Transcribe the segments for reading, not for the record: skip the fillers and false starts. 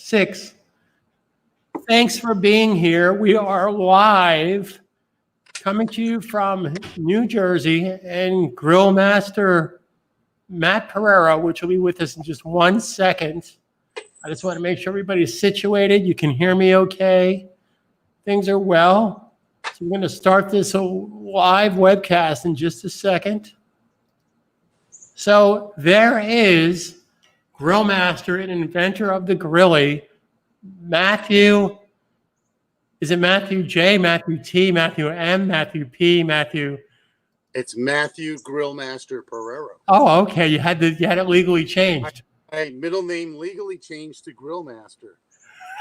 6. Thanks for being here. We are live, coming to you from New Jersey, and Grill Master Matt Pereira, which will be with us in just 1 second. I just want to make sure everybody's situated. You can hear me okay. Things are well. So we're going to start this live webcast in just a second. So there is Grill Master and inventor of the Grilly, Matthew. Is it Matthew J, Matthew T, Matthew M, Matthew P, Matthew? It's Matthew Grillmaster Pereira. Oh, okay. You had it legally changed. My middle name legally changed to Grillmaster,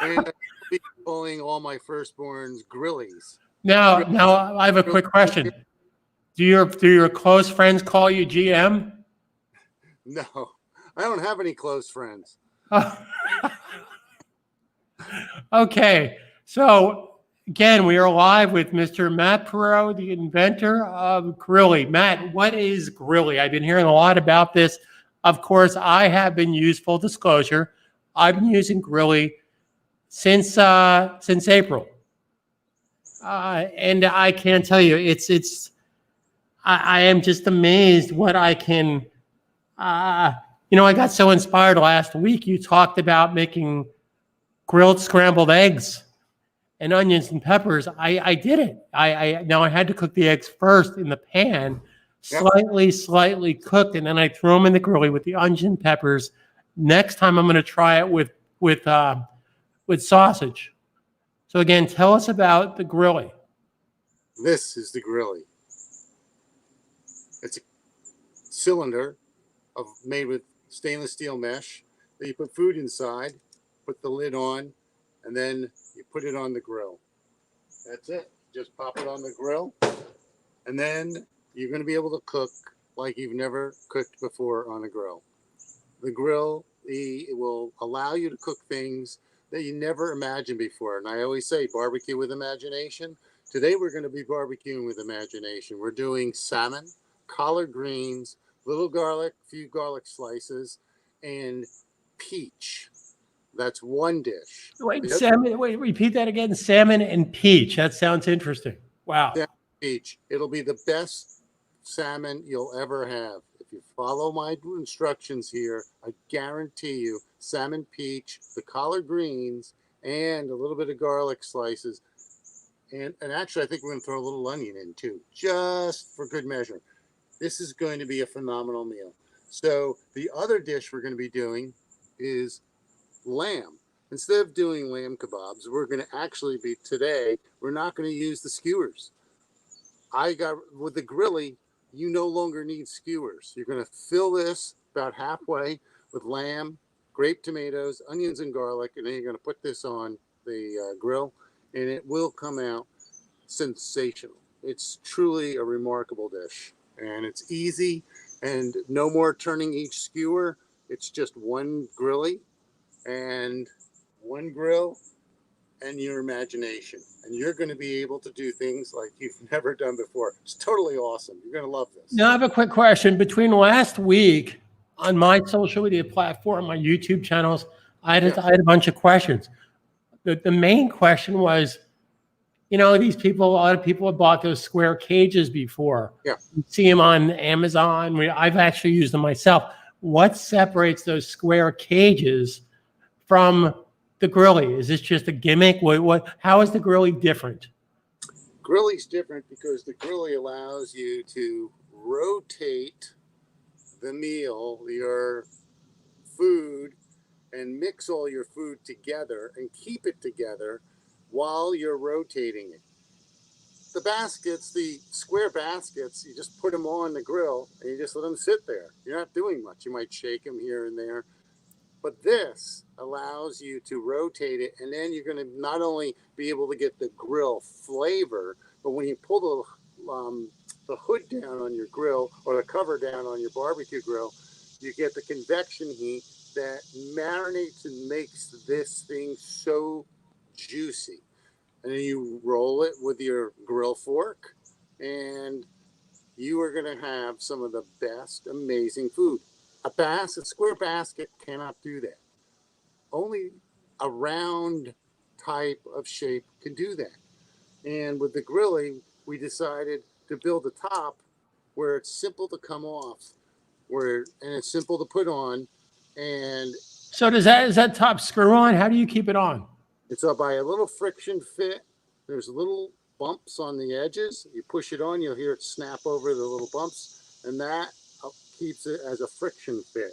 and I'll be calling all my firstborns Grillies. Now I have a quick question. Do your close friends call you GM? No, I don't have any close friends. Okay, so again, we are live with Mr. Matt Pereira, the inventor of Grilly. Matt, what is Grilly? I've been hearing a lot about this. Of course, I have been used, full disclosure, I've been using Grilly since April. And I can't tell you, I am just amazed what I can, I got so inspired last week. You talked about making grilled scrambled eggs and onions and peppers. I did it. Now I had to cook the eggs first in the pan, slightly cooked, and then I threw them in the Grilly with the onions and peppers. Next time I'm going to try it with sausage. So again, tell us about the Grilly. This is the Grilly. It's a cylinder made with stainless steel mesh that you put food inside, put the lid on, and then you put it on the grill. That's it. Just pop it on the grill, and then you're going to be able to cook like you've never cooked before on a grill. The grill, it will allow you to cook things that you never imagined before. And I always say barbecue with imagination. Today we're going to be barbecuing with imagination. We're doing salmon, collard greens, little garlic, few garlic slices, and peach. That's one dish. Wait, salmon. Wait, repeat that again. Salmon and peach. That sounds interesting. Wow. Salmon, peach. It'll be the best salmon you'll ever have. If you follow my instructions here, I guarantee you salmon, peach, the collard greens, and a little bit of garlic slices. And actually, I think we're going to throw a little onion in too, just for good measure. This is going to be a phenomenal meal. So the other dish we're going to be doing is lamb. Instead of doing lamb kebabs, we're going to actually be today, we're not going to use the skewers. With the Grilly, you no longer need skewers. You're going to fill this about halfway with lamb, grape tomatoes, onions, and garlic, and then you're going to put this on the grill, and it will come out sensational. It's truly a remarkable dish, and it's easy, and no more turning each skewer. It's just one Grilly and one grill and your imagination, and you're going to be able to do things like you've never done before. It's totally awesome. You're going to love this. Now I have a quick question. Between last week on my social media platform, my YouTube channels, I had a bunch of questions. The main question was, a lot of people have bought those square cages before. Yeah. You see them on Amazon. I've actually used them myself. What separates those square cages from the Grilly? Is this just a gimmick? How is the Grilly different? Grilly's different because the Grilly allows you to rotate the meal, your food, and mix all your food together and keep it together while you're rotating it. The baskets, the square baskets, you just put them on the grill and you just let them sit there. You're not doing much. You might shake them here and there. But this allows you to rotate it, and then you're going to not only be able to get the grill flavor, but when you pull the hood down on your grill or the cover down on your barbecue grill, you get the convection heat that marinates and makes this thing so juicy. And then you roll it with your grill fork, and you are going to have some of the best, amazing food. A square basket cannot do that. Only a round type of shape can do that. And with the grilling, we decided to build a top where it's simple to come off, and it's simple to put on, and So is that top screw on? How do you keep it on? it's up by a little friction fit. There's little bumps on the edges. You push it on, you'll hear it snap over the little bumps, and that keeps it as a friction fit.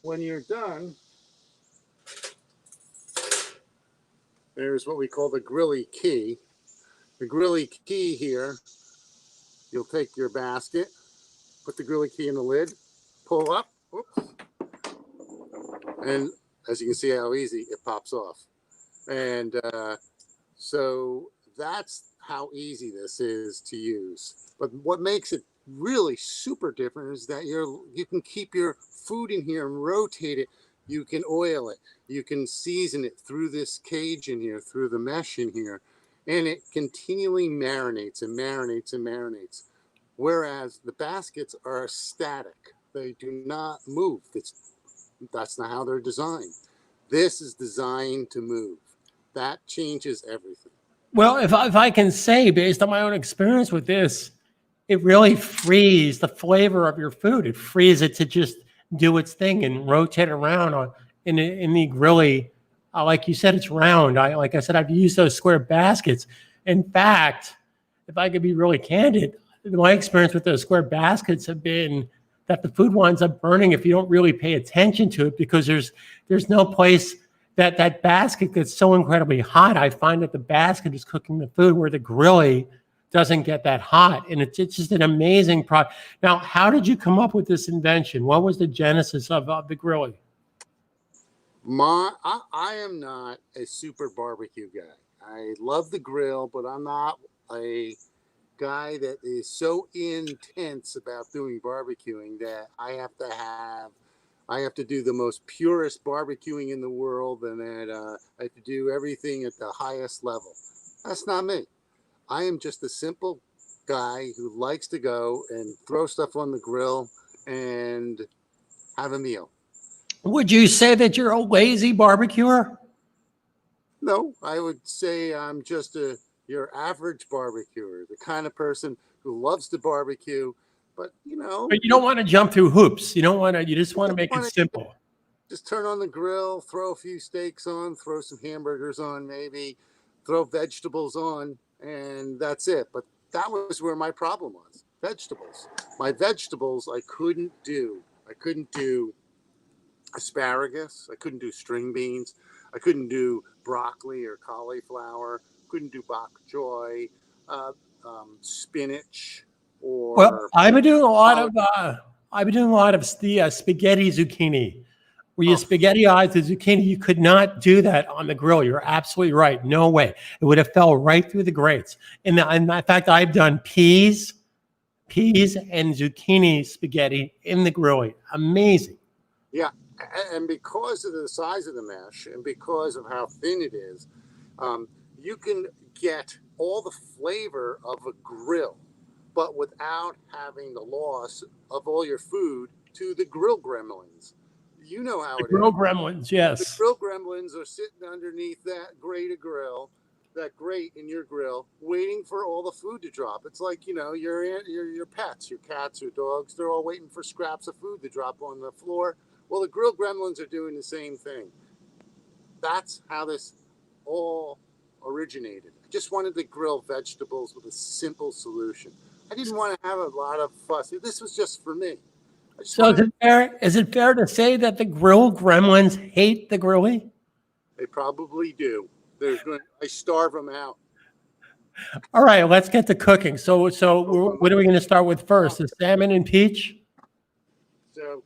When you're done, there's what we call the grilly key. The grilly key here, you'll take your basket, put the grilly key in the lid, pull up, oops, and as you can see how easy it pops off. And so that's how easy this is to use. But what makes it really super different is that you can keep your food in here and rotate it. You can oil it. You can season it through this cage in here, through the mesh in here. And it continually marinates and marinates and marinates. Whereas the baskets are static. They do not move. That's not how they're designed. This is designed to move. That changes everything. Well, if I can say, based on my own experience with this, it really frees the flavor of your food. It frees it to just do its thing and rotate around in the grilly. Like you said, it's round. Like I said, I've used those square baskets. In fact, if I could be really candid, my experience with those square baskets have been that the food winds up burning if you don't really pay attention to it, because there's no place that basket gets so incredibly hot. I find that the basket is cooking the food where the grilly doesn't get that hot. And it's just an amazing product. Now, how did you come up with this invention? What was the genesis of the grilly? I am not a super barbecue guy. I love the grill, but I'm not a guy that is so intense about doing barbecuing that I have to do the most purest barbecuing in the world, and that I have to do everything at the highest level. That's not me. I am just a simple guy who likes to go and throw stuff on the grill and have a meal. Would you say that you're a lazy barbecuer? No, I would say I'm just your average barbecuer, the kind of person who loves to barbecue, but But you don't want to jump through hoops. You just want to make it simple. Just turn on the grill, throw a few steaks on, throw some hamburgers on, maybe throw vegetables on, and that's it. But that was where my problem was. Vegetables. My vegetables I couldn't do. I couldn't do asparagus. I couldn't do string beans. I couldn't do broccoli or cauliflower. Couldn't do bok choy, spinach, or Well, I've been doing a lot of the spaghetti zucchini. Where you spaghettize the zucchini, you could not do that on the grill. You're absolutely right. No way. It would have fell right through the grates. And in fact, I've done peas and zucchini spaghetti in the grill. Amazing. Yeah, and because of the size of the mesh and because of how thin it is, you can get all the flavor of a grill, but without having the loss of all your food to the grill gremlins. You know how it is. Grill gremlins, yes. The grill gremlins are sitting underneath that grate in your grill, waiting for all the food to drop. It's like, your pets, your cats, your dogs, they're all waiting for scraps of food to drop on the floor. Well, the grill gremlins are doing the same thing. That's how this all originated. I just wanted to grill vegetables with a simple solution. I didn't want to have a lot of fuss. This was just for me. So is it fair to say that the grill gremlins hate the grilly? They probably do. I starve them out. All right, let's get to cooking. So what are we going to start with first? The salmon and peach? So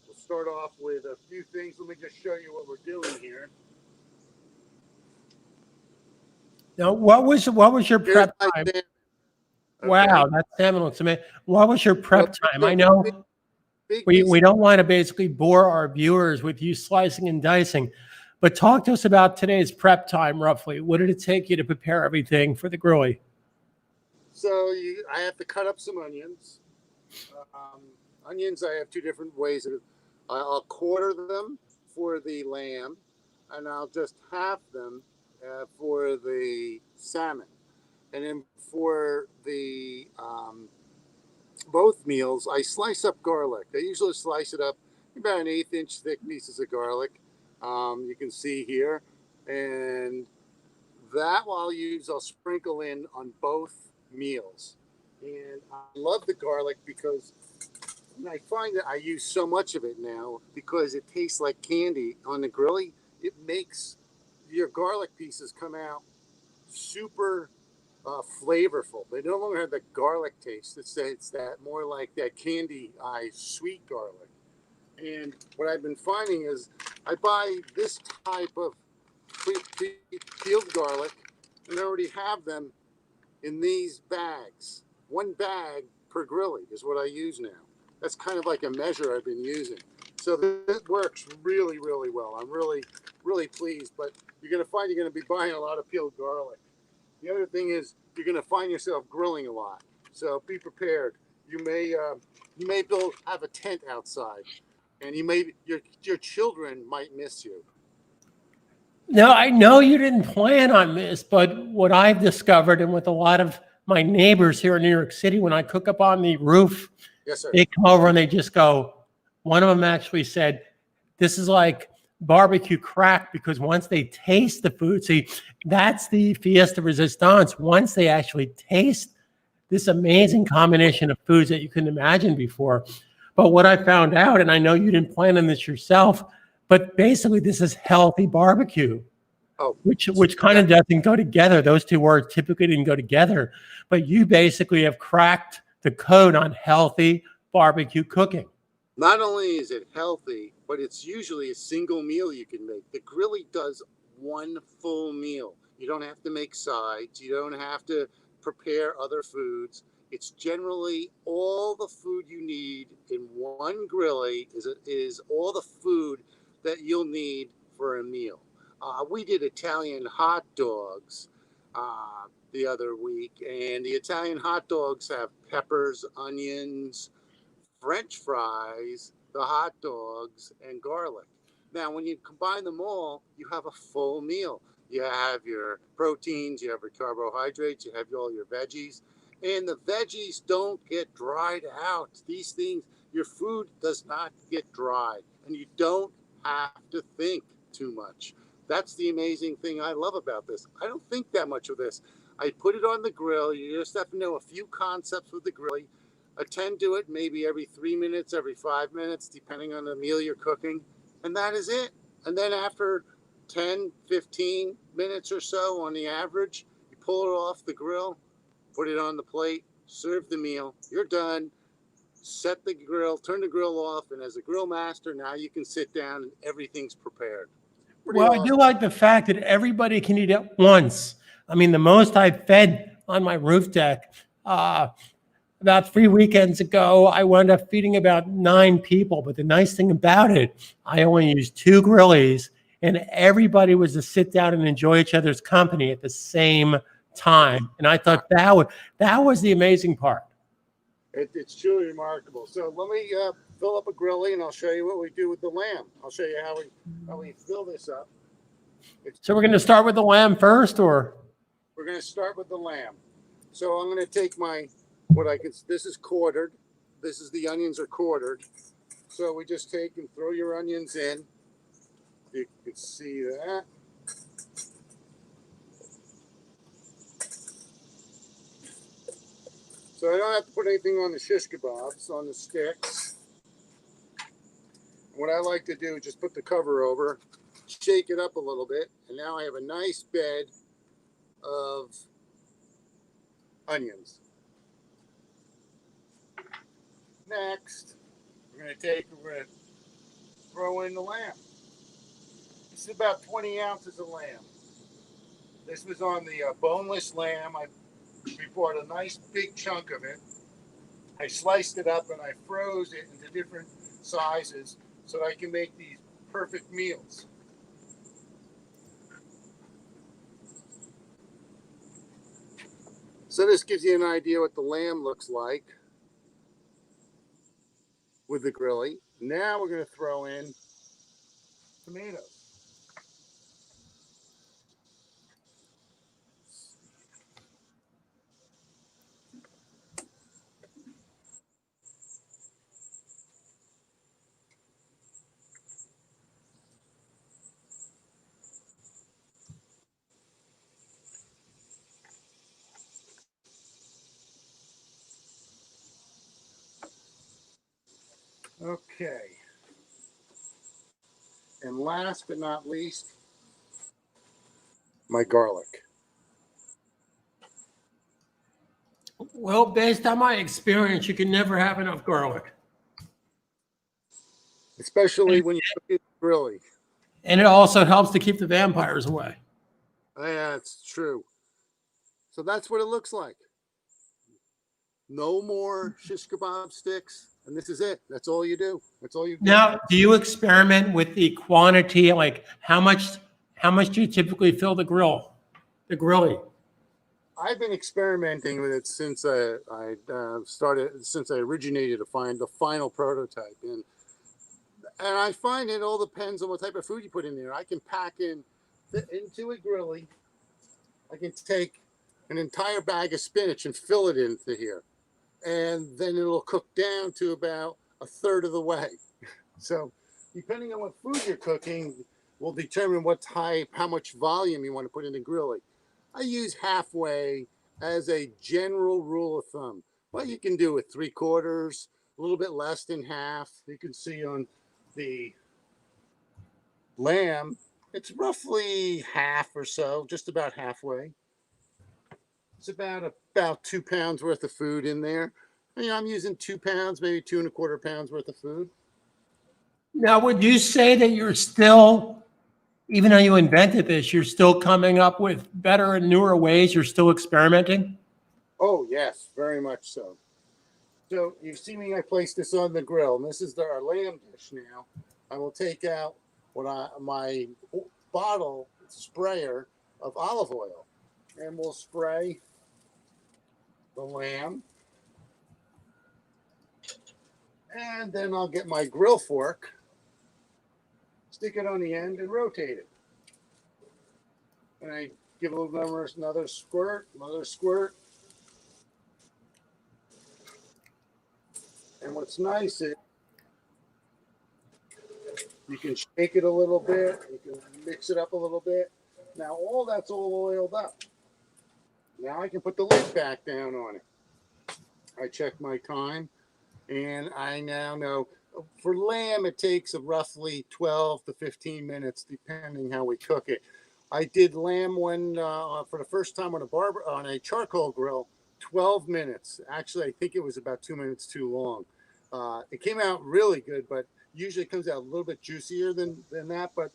we'll start off with a few things. Let me just show you what we're doing here. Now, what was your prep time? Okay. Wow, that salmon looks amazing. What was your prep time? I know we don't want to basically bore our viewers with you slicing and dicing, but talk to us about today's prep time roughly. What did it take you to prepare everything for the grilly? So I have to cut up some onions. Onions, I have two different ways of I'll quarter them for the lamb, and I'll just half them for the salmon. And then for the both meals, I slice up garlic. I usually slice it up about an 1/8 inch thick pieces of garlic. You can see here, and that I'll sprinkle in on both meals. And I love the garlic because I find that I use so much of it now because it tastes like candy on the grilly. It makes your garlic pieces come out super flavorful. They no longer have that garlic taste. It's that more like that candy sweet garlic. And what I've been finding is I buy this type of peeled garlic, and I already have them in these bags. 1 bag per grilly is what I use now. That's kind of like a measure I've been using. So this works really, really well. I'm really, really pleased. But you're going to be buying a lot of peeled garlic. The other thing is you're going to find yourself grilling a lot. So be prepared. You may have a tent outside, and your children might miss you. No, I know you didn't plan on this, but what I've discovered, and with a lot of my neighbors here in New York City, when I cook up on the roof, Yes, sir. they come over and they just go, one of them actually said, this is like barbecue crack, because once they taste the food, see, that's the fiesta resistance. Once they actually taste this amazing combination of foods that you couldn't imagine before. But what I found out, and I know you didn't plan on this yourself, but basically this is healthy barbecue, Oh, which kind of doesn't go together. Those two words typically didn't go together, but you basically have cracked the code on healthy barbecue cooking. not only is it healthy, but it's usually a single meal you can make. The grilly does one full meal. You don't have to make sides. You don't have to prepare other foods. It's generally all the food you need in one grilly is all the food that you'll need for a meal. We did Italian hot dogs the other week, and the Italian hot dogs have peppers, onions, French fries, the hot dogs, and garlic. Now, when you combine them all, you have a full meal. You have your proteins, you have your carbohydrates, you have all your veggies, and the veggies don't get dried out. These things, your food does not get dried, and you don't have to think too much. That's the amazing thing I love about this. I don't think that much of this. I put it on the grill. You just have to know a few concepts with the grill. Attend to it maybe every 3 minutes, every 5 minutes, depending on the meal you're cooking. And that is it. And then after 10, 15 minutes or so on the average, you pull it off the grill, put it on the plate, serve the meal. You're done. Set the grill, turn the grill off. And as a grill master, now you can sit down and everything's prepared. Pretty Well, I awesome. do like the fact that everybody can eat at once. I mean, the most I've fed on my roof deck, about 3 weekends ago, I wound up feeding about 9 people. But the nice thing about it, I only used 2 grillies, and everybody was to sit down and enjoy each other's company at the same time. And I thought that was the amazing part. It's truly remarkable. So let me fill up a grilly, and I'll show you what we do with the lamb. I'll show you how we fill this up. So we're going to start with the lamb first, or? We're going to start with the lamb. So I'm going to take this is quartered. This is the onions are quartered. So we just take and throw your onions in. You can see that. So I don't have to put anything on the shish kebabs, on the sticks. What I like to do is just put the cover over, shake it up a little bit, and now I have a nice bed of onions. Next, we're going to throw in the lamb. This is about 20 ounces of lamb. This was on the boneless lamb. We bought a nice big chunk of it. I sliced it up and I froze it into different sizes so I can make these perfect meals. So this gives you an idea what the lamb looks like with the grilly. Now we're going to throw in tomatoes. Okay. And last but not least, my garlic. Well, based on my experience, you can never have enough garlic. Especially when you cook it grilly. And it also helps to keep the vampires away. Yeah, it's true. So that's what it looks like. No more shish kebab sticks. And this is it. That's all you do. That's all you get. Now, do you experiment with the quantity? Like how much do you typically fill the grilly? I've been experimenting with it since since I originated to find the final prototype. And I find it all depends on what type of food you put in there. I can pack into a grilly. I can take an entire bag of spinach and fill it into here. And then it'll cook down to about a third of the way. So depending on what food you're cooking will determine how much volume you want to put in the grilly. I use halfway as a general rule of thumb. But you can do it 3/4, a little bit less than half. You can see on the lamb, it's roughly half or so, just about halfway. It's about 2 pounds worth of food in there. I'm using 2 pounds, maybe 2¼ pounds worth of food. Now, would you say that you're still, even though you invented this, you're still coming up with better and newer ways? You're still experimenting? Oh, yes, very much so. So you've seen me, I placed this on the grill, and this is our lamb dish now. I will take out my bottle sprayer of olive oil, and we'll spray the lamb. And then I'll get my grill fork, stick it on the end, and rotate it. And I give a little another squirt. And what's nice is you can shake it a little bit. You can mix it up a little bit. Now that's all oiled up. Now I can put the lid back down on it. I check my time, and I now know for lamb it takes roughly 12 to 15 minutes, depending how we cook it. I did lamb for the first time on a charcoal grill, 12 minutes. Actually, I think it was about 2 minutes too long. It came out really good, but usually it comes out a little bit juicier than that. But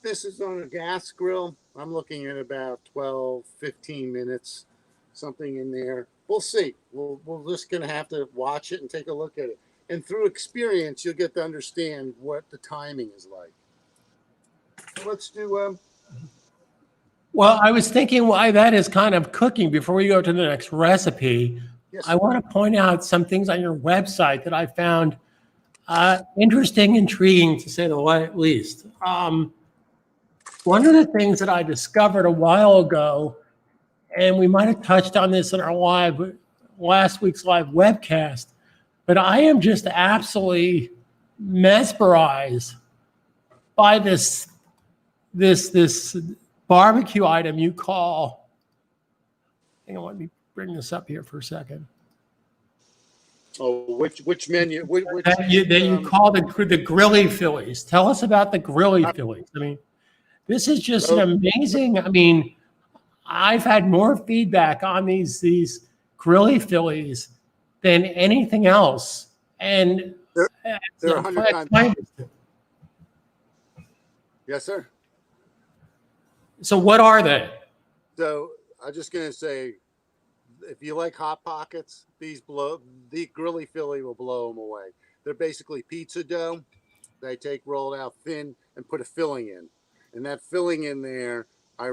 this is on a gas grill. I'm looking at about 12, 15 minutes, something in there. We'll see. We're just going to have to watch it and take a look at it. And through experience, you'll get to understand what the timing is like. So let's do... Well, I was thinking why that is kind of cooking. Before we go to the next recipe, Yes. I want to point out some things on your website that I found interesting, intriguing, to say the least. One of the things that I discovered a while ago, and we might have touched on this in our last week's live webcast, but I am just absolutely mesmerized by this barbecue item you call. Hang on, let me bring this up here for a second. Oh, which menu? That you call the grilly Phillies. Tell us about the grilly Phillies. I mean, this is just an amazing. I mean, I've had more feedback on these grilly Phillies than anything else, and they're 100 times. Yes, sir. So what are they? So I'm just gonna say, if you like hot pockets, the grilly Philly will blow them away. They're basically pizza dough. They roll it out thin and put a filling in, and that filling in there, I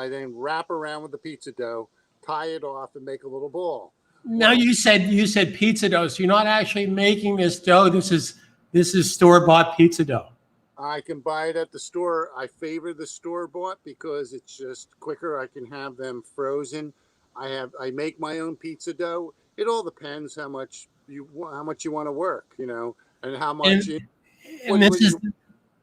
then wrap around with the pizza dough, tie it off, and make a little ball. Now you said pizza dough. So you're not actually making this dough. This is This is store-bought pizza dough. I can buy it at the store. I favor the store bought because it's just quicker. I can have them frozen. I make my own pizza dough. It all depends how much you want to work, and how much. And What, and what you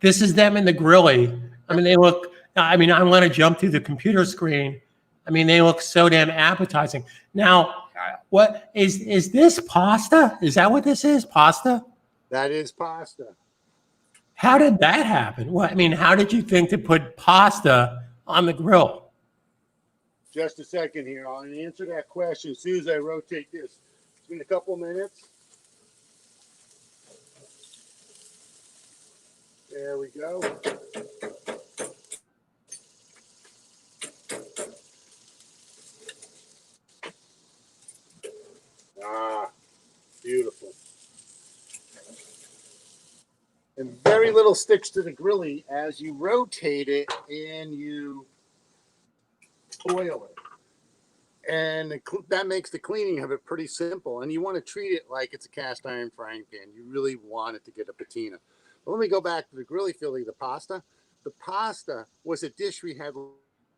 this is them in the grilly. I mean, they look. I mean, I want to jump through the computer screen. I mean, they look so damn appetizing. Now, what is this pasta? Is that what this is? Pasta? That is pasta. How did that happen? What I mean, how did you think to put pasta on the grill? Just a second here. I'll answer that question as soon as I rotate this. It's been a couple minutes. There we go. Ah, beautiful. And very little sticks to the grilly as you rotate it and you oil it. And that makes the cleaning of it pretty simple. And you want to treat it like it's a cast iron frying pan. You really want it to get a patina. But let me go back to the grilly Philly, the pasta. The pasta was a dish we had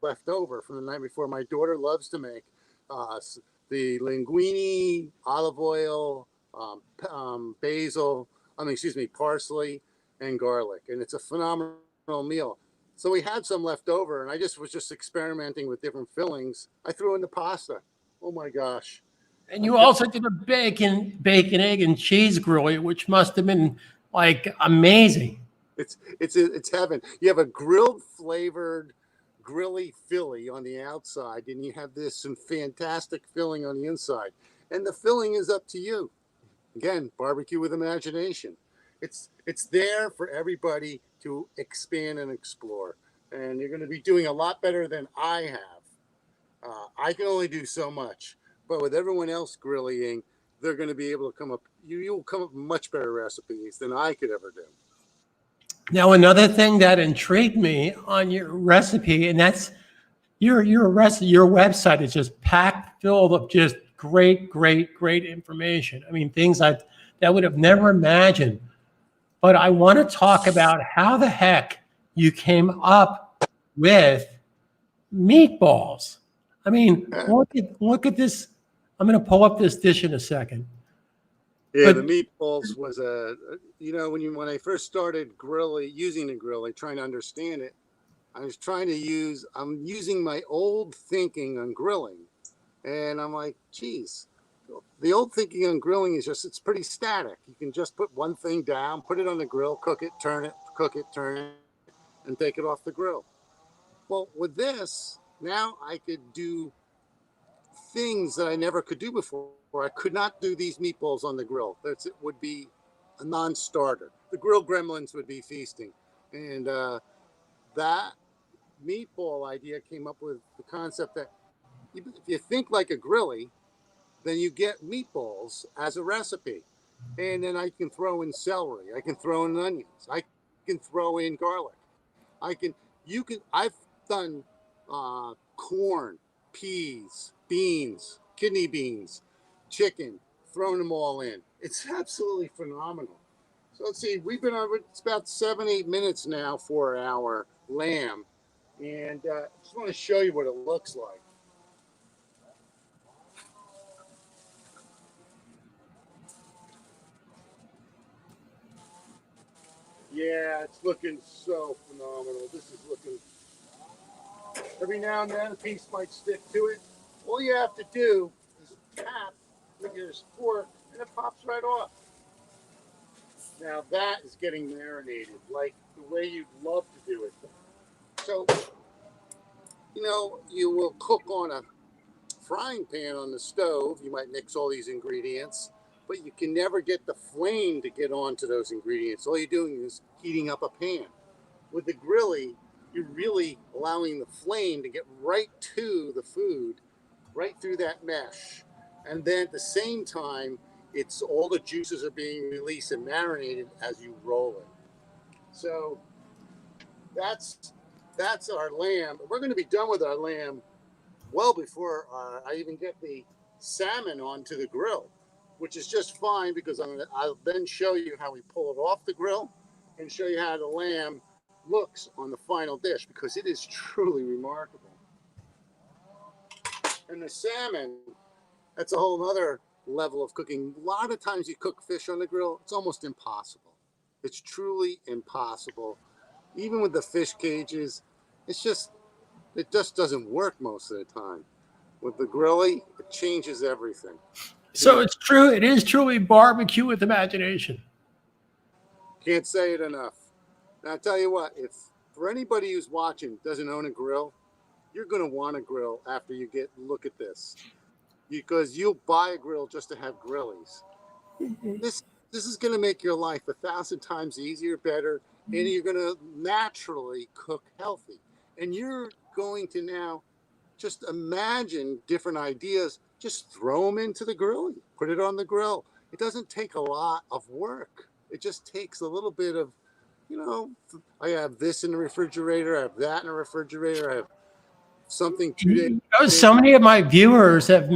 left over from the night before. My daughter loves to make the linguine, olive oil, basil, parsley, and garlic. And it's a phenomenal meal. So we had some left over, and I was just experimenting with different fillings. I threw in the pasta. Oh my gosh! And you also did a bacon, egg, and cheese grilly, which must have been like amazing. It's heaven. You have a grilled flavored grilly Philly on the outside, and you have some fantastic filling on the inside. And the filling is up to you. Again, barbecue with imagination. It's there for everybody to expand and explore. And you're going to be doing a lot better than I have. I can only do so much, but with everyone else grilling, they're going to be able to come up. You'll come up with much better recipes than I could ever do. Now, another thing that intrigued me on your recipe, and that's your website is just packed full of just great information. I mean, things that would have never imagined. But I want to talk about how the heck you came up with meatballs. I mean, look at this. I'm going to pull up this dish in a second. Yeah, the meatballs was when I first started using the grilly, trying to understand it, I'm using my old thinking on grilling. And I'm like, geez, the old thinking on grilling is it's pretty static. You can just put one thing down, put it on the grill, cook it, turn it, and take it off the grill. Well, with this, now I could do things that I never could do before. I could not do these meatballs on the grill. It would be a non-starter. The grill gremlins would be feasting. And that meatball idea came up with the concept that if you think like a grilly, then you get meatballs as a recipe. And then I can throw in celery. I can throw in onions. I can throw in garlic. I've done corn, peas, beans, kidney beans, chicken, thrown them all in. It's absolutely phenomenal. So let's see, we've been on, it's about 7-8 minutes now for our lamb. And I just want to show you what it looks like. Yeah, it's looking so phenomenal. This is looking, every now and then a piece might stick to it. All you have to do is tap with your fork and it pops right off. Now that is getting marinated like the way you'd love to do it. So, you will cook on a frying pan on the stove. You might mix all these ingredients, but you can never get the flame to get onto those ingredients. All you're doing is heating up a pan. With the grilly, you're really allowing the flame to get right to the food, right through that mesh. And then at the same time, it's all the juices are being released and marinated as you roll it. So that's our lamb. We're going to be done with our lamb well before I even get the salmon onto the grill. which is just fine because I'll then show you how we pull it off the grill and show you how the lamb looks on the final dish because it is truly remarkable. And the salmon, that's a whole other level of cooking. A lot of times you cook fish on the grill, it's almost impossible. It's truly impossible. Even with the fish cages, it just doesn't work most of the time. With the grilly, it changes everything. So it's true. It is truly barbecue with imagination. Can't say it enough. And I'll tell you what, if for anybody who's watching doesn't own a grill, you're going to want a grill after you look at this. Because you'll buy a grill just to have grillies. This is going to make your life 1,000 times easier, better, and you're going to naturally cook healthy. And you're going to now just imagine different ideas. Just throw them into the grill. Put it on the grill. It doesn't take a lot of work. It just takes a little bit of, I have this in the refrigerator. I have that in the refrigerator. I have something 2 days. So many of my viewers have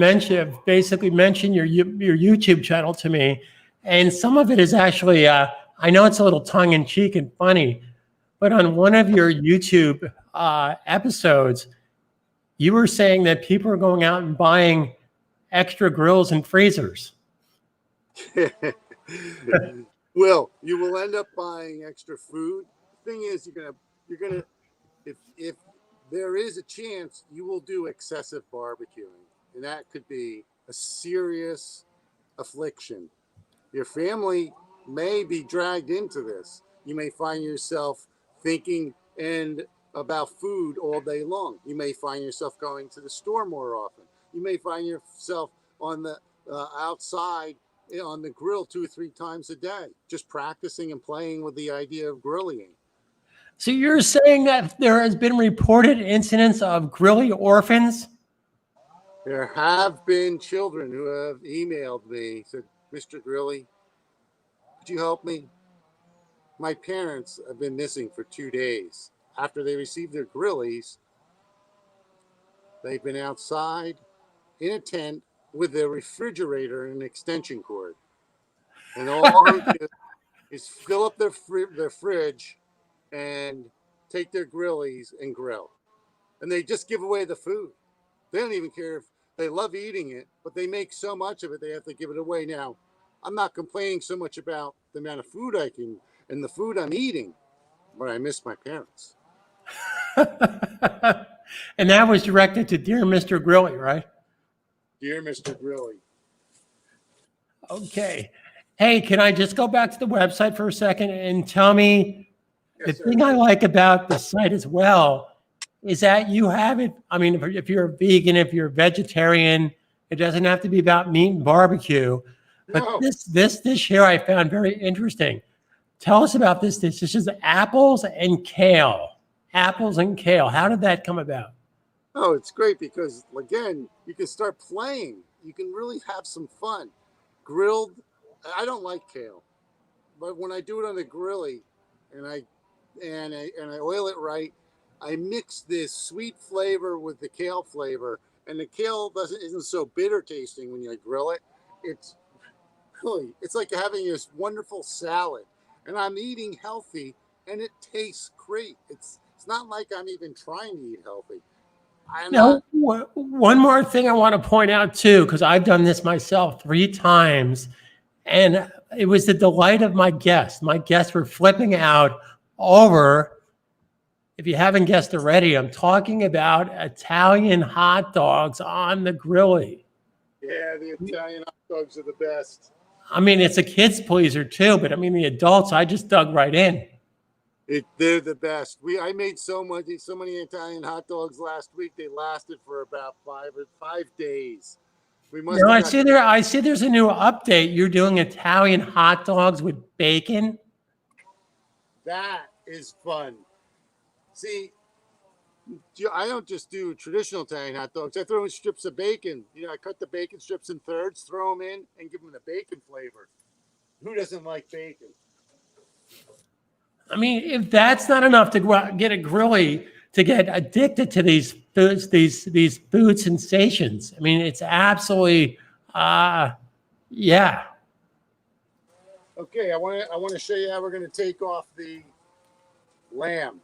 basically mentioned your YouTube channel to me, and some of it is actually I know it's a little tongue in cheek and funny, but on one of your YouTube episodes, you were saying that people are going out and buying extra grills and freezers. Well, you will end up buying extra food. The thing is, you're gonna if there is a chance you will do excessive barbecuing, and that could be a serious affliction. Your family may be dragged into this. You may find yourself thinking about food all day long. You may find yourself going to the store more often. You may find yourself on the outside on the grill 2 or 3 times a day, just practicing and playing with the idea of grilling. So you're saying that there has been reported incidents of grilly orphans? There have been children who have emailed me, said, Mr. Grilly, could you help me? My parents have been missing for 2 days. After they received their grillies, they've been outside in a tent with their refrigerator and an extension cord. And all they do is fill up their fridge and take their grillies and grill. And they just give away the food. They don't even care if they love eating it, but they make so much of it, they have to give it away. Now, I'm not complaining so much about the amount of food I can and the food I'm eating, but I miss my parents. And that was directed to Dear Mr. Grilly, right? Dear Mr. Grilly. Okay. Hey, can I just go back to the website for a second and tell me the thing I like about the site as well is that you have it. I mean, if you're a vegan, if you're a vegetarian, it doesn't have to be about meat and barbecue. But No. this dish here I found very interesting. Tell us about this dish. This is apples and kale. Apples and kale. How did that come about? Oh, it's great because, again, you can start playing. You can really have some fun. Grilled, I don't like kale, but when I do it on the grilly and I oil it right, I mix this sweet flavor with the kale flavor, and the kale isn't so bitter tasting when you grill it. It's like having this wonderful salad, and I'm eating healthy, and it tastes great. It's not like I'm even trying to eat healthy. Now, one more thing I want to point out too, because I've done this myself 3 times, and it was the delight of my guests. My guests were flipping out over, if you haven't guessed already, I'm talking about Italian hot dogs on the grilly. Yeah, the Italian hot dogs are the best. I mean, it's a kid's pleaser too, but I mean, the adults, I just dug right in. They're the best. I made so many Italian hot dogs last week. They lasted for about 5 days. I see there's a new update. You're doing Italian hot dogs with bacon. That is fun. See, I don't just do traditional Italian hot dogs. I throw in strips of bacon. I cut the bacon strips in thirds, throw them in, and give them the bacon flavor. Who doesn't like bacon? I mean, if that's not enough to go out and get a grilly to get addicted to these foods, these food sensations. I mean, it's absolutely Yeah. Okay, I want to show you how we're going to take off the lamb.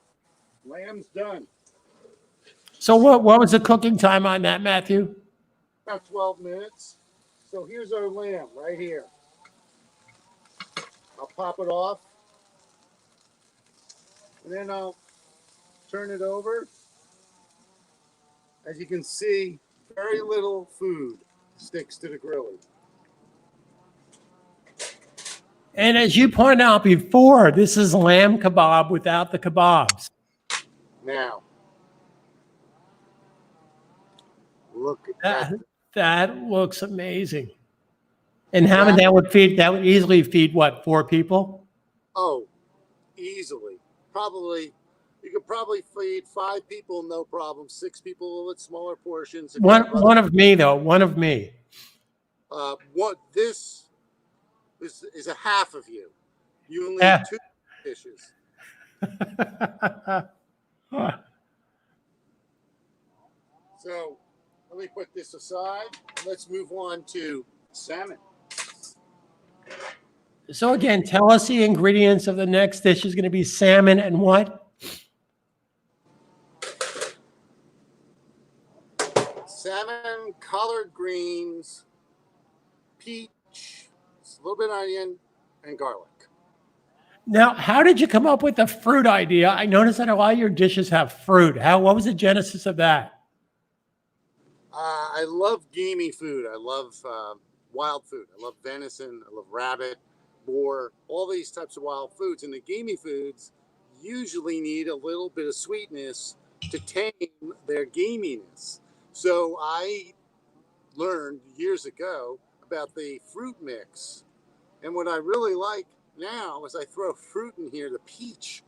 Lamb's done. So what was the cooking time on that, Matthew? About 12 minutes. So here's our lamb right here. I'll pop it off, and then I'll turn it over. As you can see, very little food sticks to the grilling. And as you pointed out before, this is lamb kebab without the kebabs. Now, look at That looks amazing. And how many that. that would easily feed what, 4 people? Oh, easily. Probably, you could probably feed 5 people, no problem. 6 people, a little bit smaller portions. If you have other, One of me though, one of me. what this is a half of you. You only Yeah. need 2 dishes. So let me put this aside. Let's move on to salmon. So again, tell us the ingredients of the next dish is going to be salmon and what? Salmon, collard greens, peach, a little bit of onion, and garlic. Now, how did you come up with the fruit idea? I noticed that a lot of your dishes have fruit. What was the genesis of that? I love gamey food. I love wild food. I love venison. I love rabbit, boar, all these types of wild foods. And the gamey foods usually need a little bit of sweetness to tame their gaminess. So I learned years ago about the fruit mix. And what I really like now is I throw fruit in here, the peach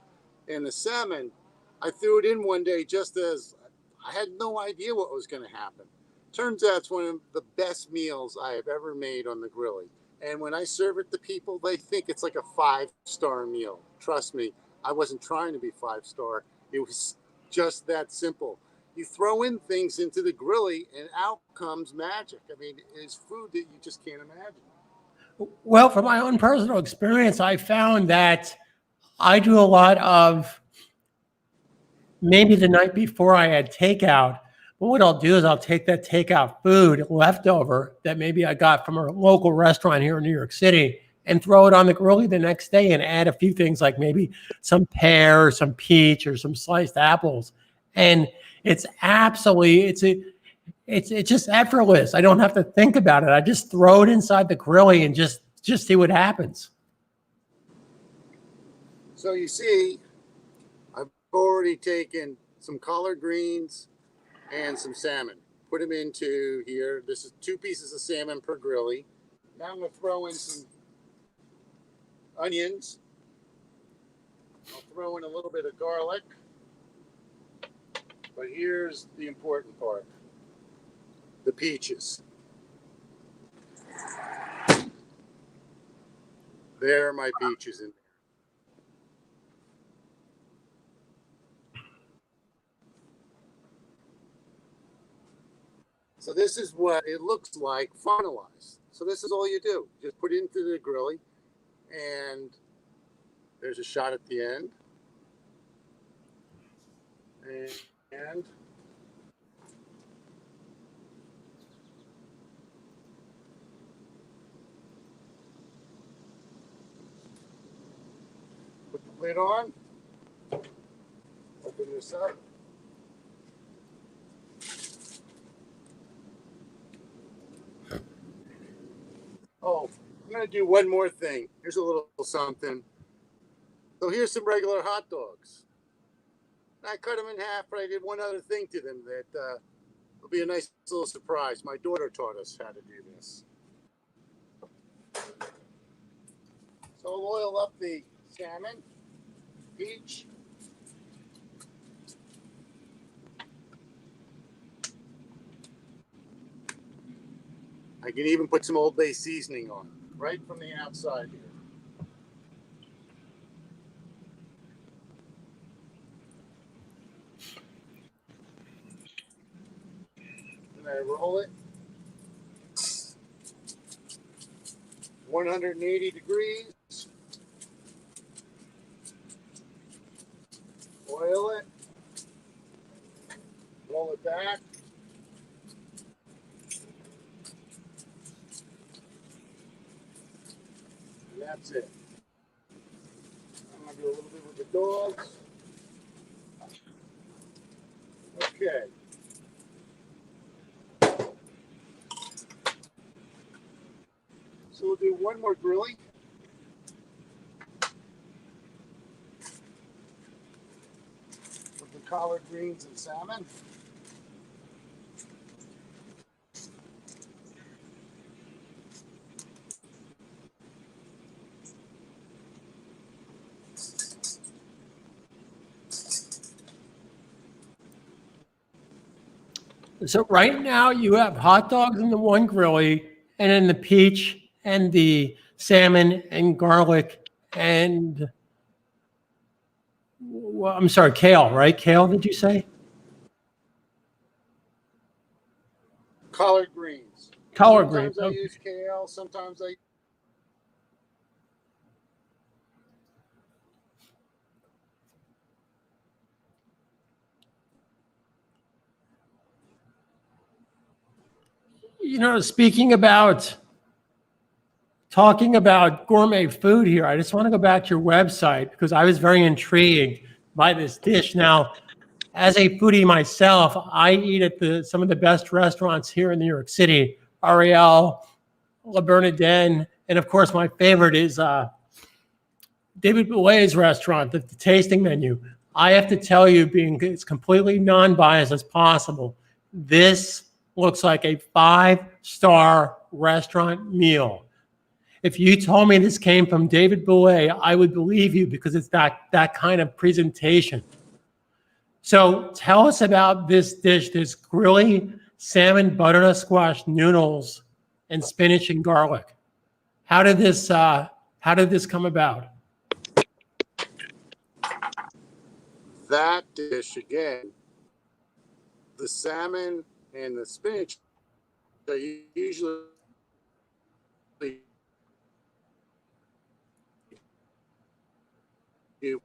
and the salmon. I threw it in one day just as I had no idea what was going to happen. Turns out it's one of the best meals I have ever made on the grilly. And when I serve it to people, they think it's like a 5-star meal. Trust me, I wasn't trying to be 5-star. It was just that simple. You throw in things into the grilly and out comes magic. I mean, it's food that you just can't imagine. Well, from my own personal experience, I found that I do a lot of maybe the night before I had takeout. But what I'll do is I'll take that takeout food leftover that maybe I got from a local restaurant here in New York City and throw it on the grill the next day and add a few things like maybe some pear, or some peach, or some sliced apples. And it's absolutely, it's just effortless. I don't have to think about it. I just throw it inside the grilly and just see what happens. So you see, I've already taken some collard greens and some salmon. Put them into here. This is 2 pieces of salmon per grilly. Now I'm going to throw in some onions. I'll throw in a little bit of garlic. But here's the important part. The peaches. There are my peaches in there. So this is what it looks like finalized. So this is all you do. Just put it into the grilly, and there's a shot at the end. And put the lid on. Open this up. Oh, I'm going to do one more thing. Here's a little something. So here's some regular hot dogs. I cut them in half, but I did one other thing to them that will be a nice little surprise. My daughter taught us how to do this. So I'll oil up the salmon, peach. I can even put some Old Bay seasoning on, right from the outside here. And I roll it. 180 degrees. Oil it. Roll it back. And that's it. I'm going to do a little bit with the dogs. Okay. So we'll do one more grilling. With the collard greens and salmon. So right now you have hot dogs in the one grilly, and then the peach and the salmon and garlic and well, I'm sorry, kale, right? Kale, did you say? Collard greens. Collard greens. Sometimes I Okay. use kale. Sometimes I. You know, talking about gourmet food here, I just want to go back to your website because I was very intrigued by this dish. Now, as a foodie myself, I eat at some of the best restaurants here in New York City, Ariel, La Bernardin, and of course, my favorite is David Boulet's restaurant, the tasting menu. I have to tell you, being as completely non-biased as possible, this looks like a 5-star restaurant meal. If you told me this came from David Boulet, I would believe you because it's that kind of presentation. So tell us about this dish, this grilly salmon butternut squash noodles and spinach and garlic. How did this come about? That dish again, the salmon and the spinach, I usually do.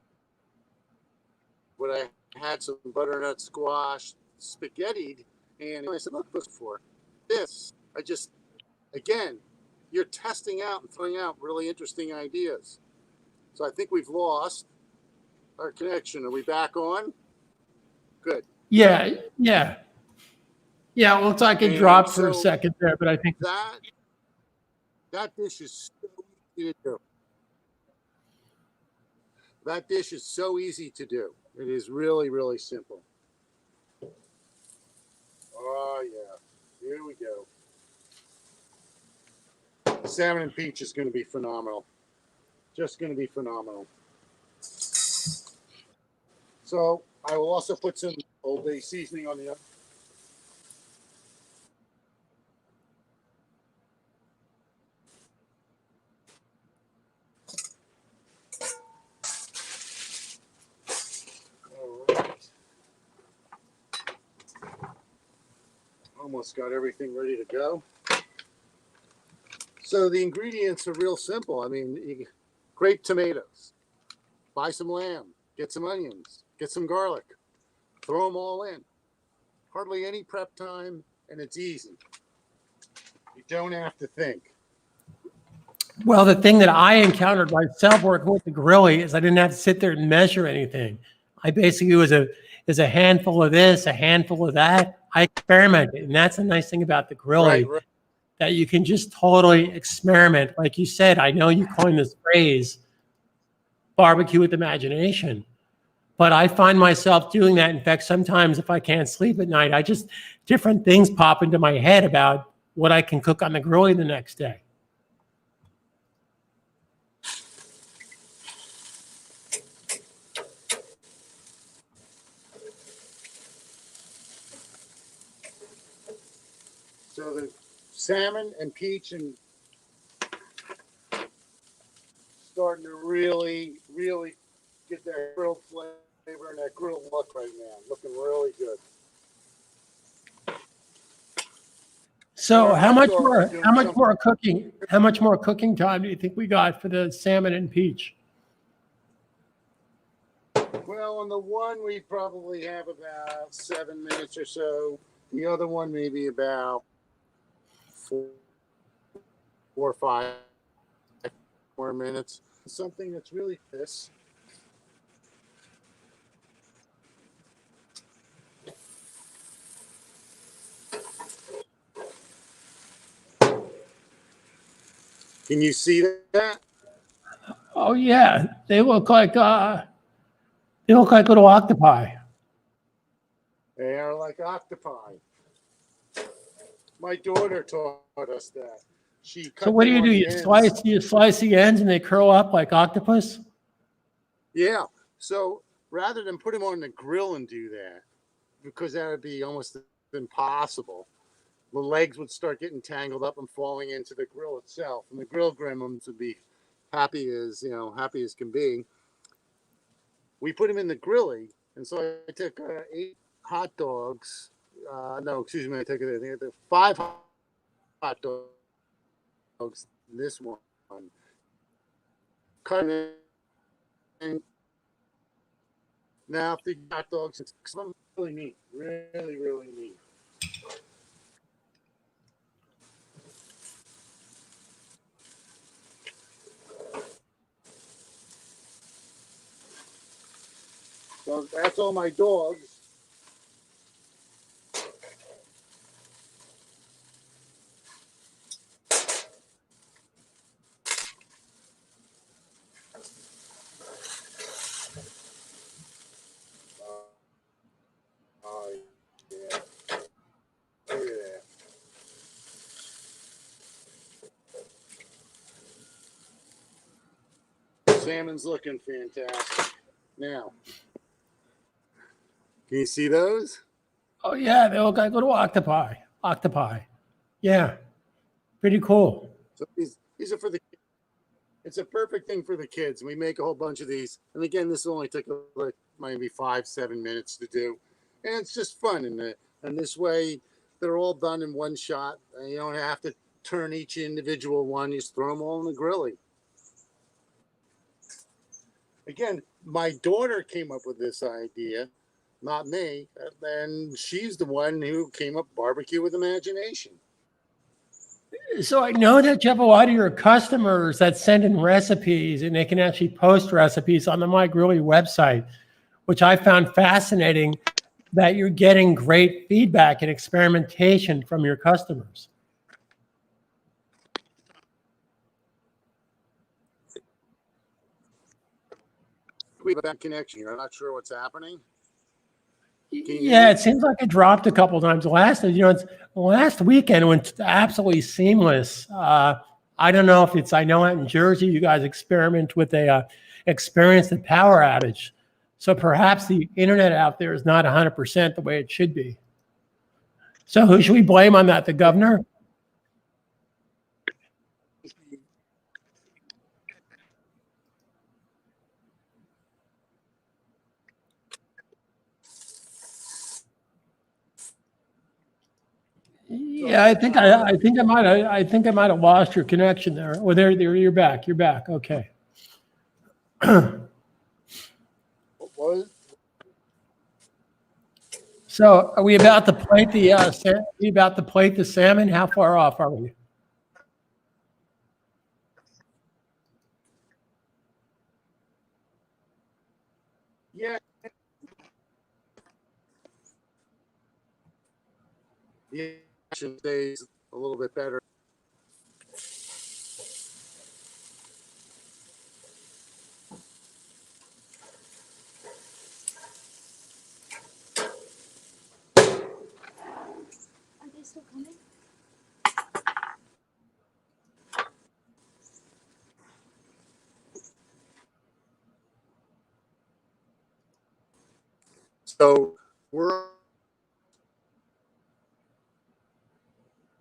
But I had some butternut squash spaghetti, and I said, "Look for this." Again, you're testing out and throwing out really interesting ideas. So I think we've lost our connection. Are we back on? Good. Yeah. It looks like it And dropped for a so second there, but I think that dish is so easy to do. That dish is so easy to do. It is really, really simple. Oh, yeah. Here we go. The salmon and peach is going to be phenomenal. Just going to be phenomenal. So I will also put some Old Bay seasoning on the other. All right. Almost got everything ready to go. So the ingredients are real simple. I mean, grape tomatoes, buy some lamb, get some onions, get some garlic, throw them all in. Hardly any prep time, and it's easy. You don't have to think. well, the thing that I encountered myself working with the grilly is I didn't have to sit there and measure anything. I basically was a handful of this, a handful of that. I experimented, and that's the nice thing about the grilly. Right. That you can just totally experiment. Like you said, I know you coined this phrase, barbecue with imagination, but I find myself doing that. In fact, sometimes if I can't sleep at night, different things pop into my head about what I can cook on the grilly the next day. So the salmon and peach and starting to really, really get that grilled flavor and that grilled look right now. Looking really good. So our hot dogs are doing something. how much more cooking time do you think we got for the salmon and peach? Well, on the one, we probably have about 7 minutes or so. The other one, maybe about 4 or 5 more minutes. Something that's really this. Can you see that? Oh yeah, they look like little octopi. They are like octopi. My daughter taught us that. She So cut what do them you on do? the ends. You slice the ends and they curl up like octopus? Yeah. So rather than put them on the grill and do that, because that would be almost impossible, the legs would start getting tangled up and falling into the grill itself, and the grill gremlins would be happy as can be. We put them in the grilly, and so I took 8 hot dogs. No, excuse me, I took it. 5 hot dogs. This one, cut it in. Now, the hot dogs, it's really neat, really, really neat. So that's all my dogs. Oh, yeah. Look at that. Salmon's looking fantastic. Now, can you see those? Oh yeah, they look like little octopi. Octopi. Yeah, pretty cool. So these are for the. It's a perfect thing for the kids. We make a whole bunch of these, and again, this only took like maybe 5-7 minutes to do, and it's just fun. And this way, they're all done in one shot. And you don't have to turn each individual one. You just throw them all in the grilly. Again, my daughter came up with this idea, not me, and she's the one who came up barbecue with imagination. So I know that you have a lot of your customers that send in recipes and they can actually post recipes on the My Grilly website, which I found fascinating that you're getting great feedback and experimentation from your customers. We have a bad connection here. I'm not sure what's happening. Yeah, it seems like it dropped a couple of times. Last weekend it went absolutely seamless. I don't know if it's. I know out in Jersey you guys experiment with experienced a power outage, so perhaps the internet out there is not 100% the way it should be. So who should we blame on that? The governor? Yeah, I think I might have lost your connection there. Oh, there, you're back. You're back. Okay. What? So, are we about to plate the? We about to plate the salmon? How far off are we? Yeah, the action stays a little bit better. Are they still coming? So we're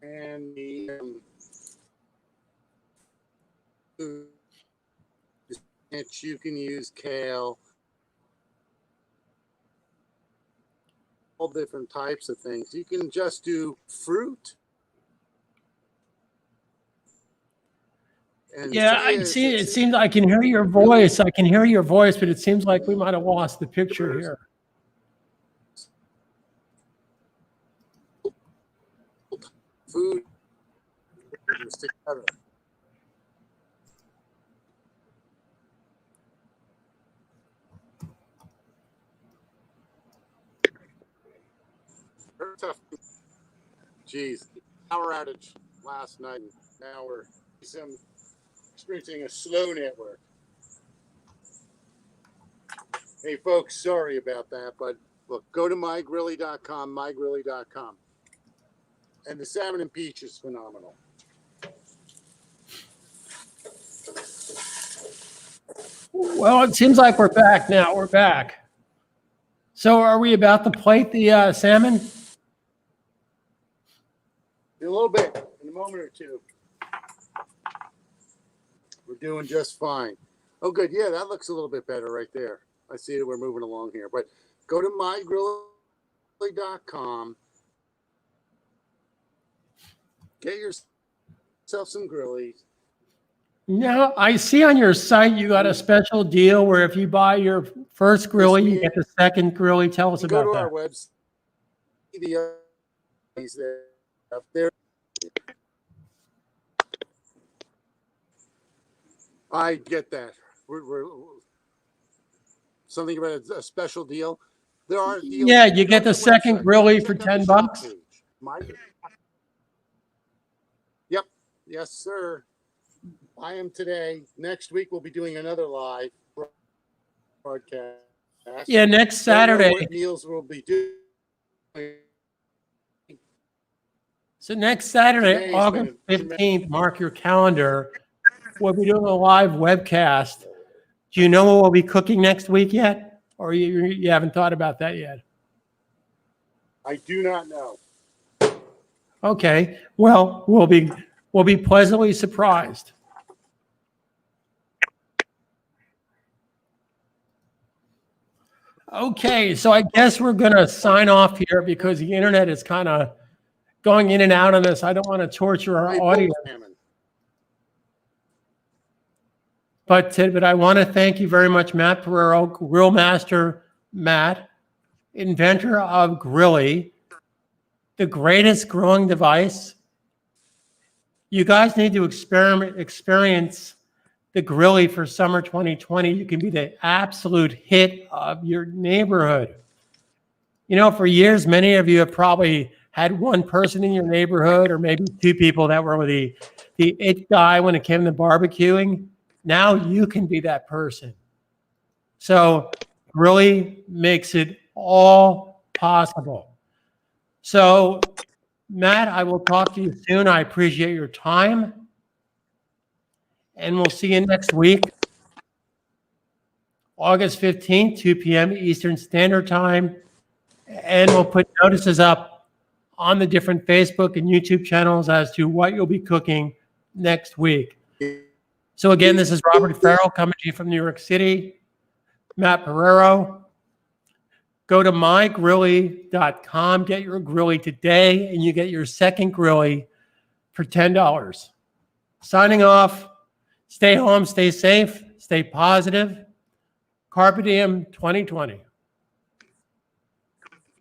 and the you can use kale, all different types of things. You can just do fruit. And Yeah, I see. It seems I can hear your voice. I can hear your voice, but it seems like we might have lost the picture here. food together. Very tough. Jeez, power outage last night. Now we're experiencing a slow network. Hey folks, sorry about that, but look, go to mygrilly.com, and the salmon and peach is phenomenal. Well, it seems like we're back now. We're back. So are we about to plate the salmon? In a little bit, in a moment or two. We're doing just fine. Oh, good. Yeah, that looks a little bit better right there. I see that we're moving along here. But go to mygrilly.com. Get yourself some grillies. No, I see on your site you got a special deal where if you buy your first grilly, you get the second grilly. Tell us about Go to that. our website. The up there. I get that. We're something about a special deal. There are deals. Yeah, you get the second grilly for $10. Yep. Yes, sir. I am today. Next week we'll be doing another live broadcast. Yeah, next Saturday. What meals we'll be doing. So next Saturday, August 15th, mark your calendar. We'll be doing a live webcast. Do you know what we'll be cooking next week yet? Or you haven't thought about that yet? I do not know. Okay. Well, we'll be pleasantly surprised. Okay, so I guess we're going to sign off here because the internet is kind of going in and out on us. I don't want to torture our audience. But I want to thank you very much, Matt Pereiro, Grill Master Matt, inventor of Grilly, the greatest grilling device. You guys need to experience the Grilly for summer 2020. You can be the absolute hit of your neighborhood. You know, for years, many of you have probably had one person in your neighborhood or maybe two people that were the it guy when it came to barbecuing. Now you can be that person. So really makes it all possible. So Matt, I will talk to you soon. I appreciate your time. And we'll see you next week, August 15th, 2 p.m. Eastern Standard Time. And we'll put notices up on the different Facebook and YouTube channels as to what you'll be cooking next week. So again, this is Robert Farrell coming to you from New York City. Matt Pereiro. Go to mygrilly.com. Get your grilly today, and you get your second grilly for $10. Signing off. Stay home, stay safe, stay positive. Carpe Diem 2020.